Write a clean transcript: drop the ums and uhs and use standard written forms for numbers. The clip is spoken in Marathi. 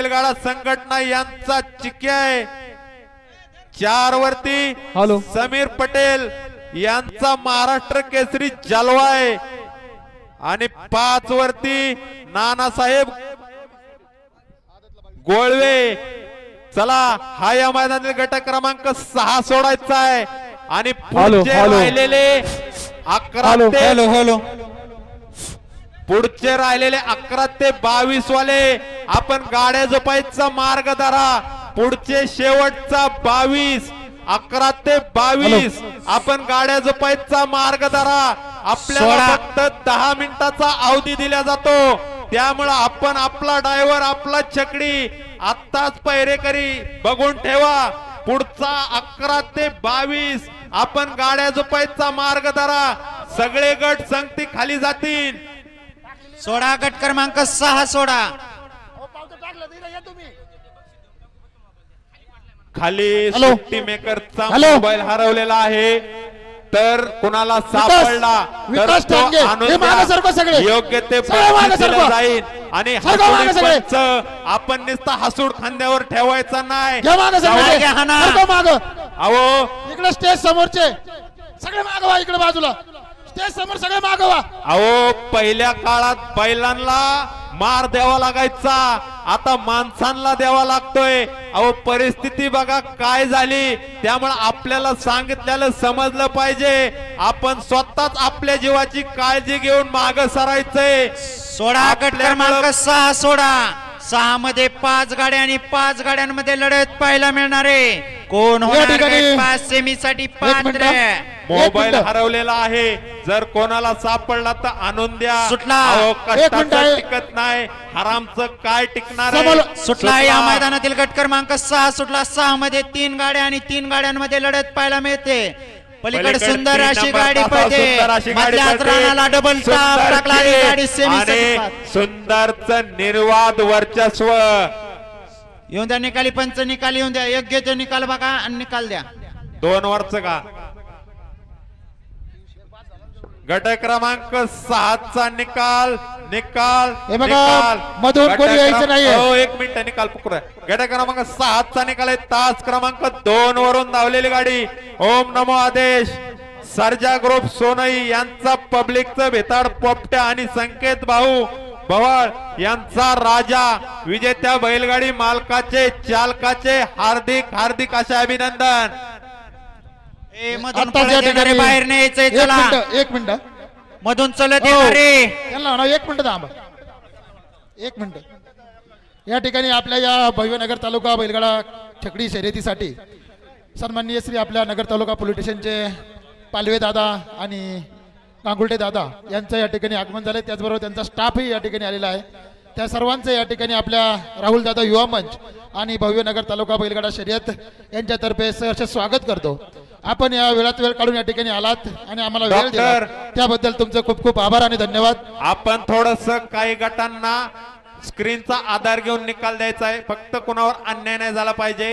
बैलगाडा संघटना यांचा चिक्या आहे। 4 वरती समीर पटेल यांचा महाराष्ट्र केसरी जलवा आहे आणि 5 वरती नानासाहेब गोळवे। चला हा या मैदानातील गट क्रमांक 6 सोडायचा आहे आणि पुढचे राहिलेले 11 ते 22 वाले आपण गाड्या जपायचा मार्ग धरा। पुढचे शेवटचा 22 11 ते 22 आपण गाड्या जपायचा मार्ग धरा। आपल्याला फक्त 10 मिनिटाचा अवधी दिला जातो, त्यामुळे आपण आपला ड्रायव्हर आपला छकडी आत्ताच पहिरेकरी बघून ठेवा। पुढचा 11 ते 22 आपण गाड्या जपायचा मार्ग धरा। सगळे गट संगती खाली जातील। सोडा गट क्रमांक 6 सोडा। खाली सुट्टी मेकरचा मोबाईल हरवलेला आहे, तर कुणाला सापडला तर तो आणून योग्य ते जाईल आणि पंच आपण नुसता हसूड खांद्यावर ठेवायचा नाही। अहो इकडे स्टेज समोरचे सगळे मागवा, इकडे बाजूला स्टेज समोर सगळे मागवा। अहो पहिल्या काळात बैलांना मार द्यावा लागायचा, आता माणसांना द्यावा लागतोय। अहो परिस्थिती बघा काय झाली, त्यामुळे आपल्याला सांगितलेलं समजलं पाहिजे। आपण स्वतःच आपल्या जीवाची काळजी घेऊन मागे सरायचंय। सोडा गट क्रमांक 6 सोडा। 6 मध्ये 5 गाड्या आणि 5 गाड्यांमध्ये लढत पाहायला मिळणार आहे। कोण होणार 5 सेमीसाठी पात्र? मोबाईल हरवलेला आहे, जर कोणाला सापडला तर आणून द्या। सुटला टिकत नाही, हरामचं काय टिकणार आहे? सुटला या मैदानातील गट क्रमांक 6 सुटला। 6 मध्ये 3 गाड्या आणि 3 गाड्यांमध्ये लढत पाहायला मिळते। पलीकडे सुंदर अशी गाडी पडते, मधल्याच रानाला डबल टाप टाकला गाडी सेमीसाठी। सुंदरचं निर्वाद वर्चस्व येऊन द्या, निकाली पंच निकाल येऊन द्या, योग्य तो निकाल बघा आणि निकाल द्या। 2 वरच का गट क्रमांक 6चा निकाल मधून कोणी यायचं नाहीये। हो 1 मिनिट निकाल पकडा। गट क्रमांक 6चा निकाल आहे, तास क्रमांक 2 वरून धावलेली गाडी ओम नमो आदेश सर्जा ग्रुप सोनई यांचा पब्लिकचं भेताड पोपट्या आणि संकेत भाऊ भवळ यांचा राजा। विजेत्या बैलगाडी मालकाचे चालकाचे हार्दिक हार्दिक असे अभिनंदन। बाहेर न्यायचंय, चला 1 मिनिट मधून चलत येणारे त्यांना म्हणा 1 मिनिट थांबा, 1 मिनिट। या ठिकाणी आपल्या या भव्यनगर तालुका बैलगाडा छकडी शर्यतीसाठी सन्माननीय श्री आपल्या नगर तालुका पोलीस स्टेशनचे पालवे दादा आणि गांगुर्डे दादा यांचं या ठिकाणी आगमन झाले, त्याचबरोबर त्यांचा स्टाफही या ठिकाणी आलेला आहे। त्या सर्वांचं या ठिकाणी आपल्या राहुल दादा युवा मंच आणि भव्यनगर तालुका बैलगाडा शर्यत यांच्यातर्फे सहर्ष स्वागत करतो। आपण या वेळात वेळ काढून या ठिकाणी आलात आणि आम्हाला वेळ दिला त्याबद्दल तुमचं खूप खूप आभार आणि धन्यवाद। आपण थोडस काही गटांना स्क्रीनचा आधार घेऊन निकाल द्यायचा आहे, फक्त कोणावर अन्याय नाही झाला पाहिजे।